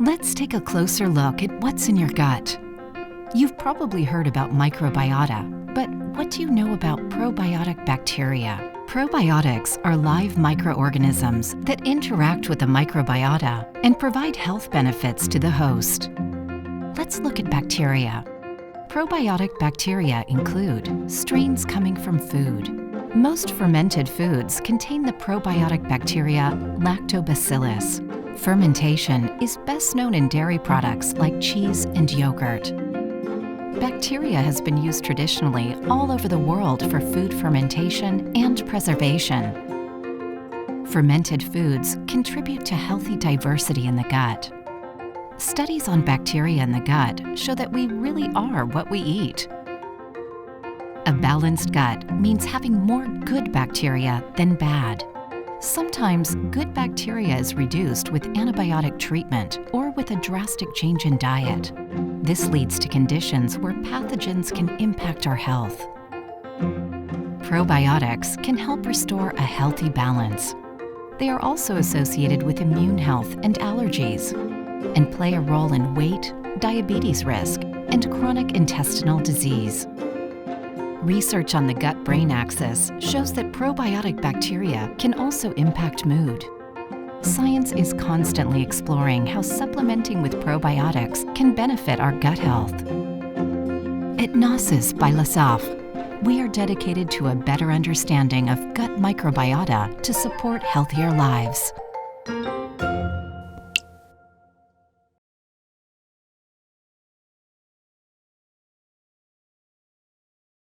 Let's take a closer look at what's in your gut. You've probably heard about microbiota, but what do you know about probiotic bacteria? Probiotics are live microorganisms that interact with the microbiota and provide health benefits to the host. Let's look at bacteria. Probiotic bacteria include strains coming from food. Most fermented foods contain the probiotic bacteria Lactobacillus. Fermentation is best known in dairy products like cheese and yogurt. Bacteria has been used traditionally all over the world for food fermentation and preservation. Fermented foods contribute to healthy diversity in the gut. Studies on bacteria in the gut show that we really are what we eat. A balanced gut means having more good bacteria than bad. Sometimes good bacteria is reduced with antibiotic treatment or with a drastic change in diet. This leads to conditions where pathogens can impact our health. Probiotics can help restore a healthy balance. They are also associated with immune health and allergies, and play a role in weight, diabetes risk, and chronic intestinal disease. Research on the gut-brain axis shows that probiotic bacteria can also impact mood. Science is constantly exploring how supplementing with probiotics can benefit our gut health. At Gnosis by Lesaffre, we are dedicated to a better understanding of gut microbiota to support healthier lives.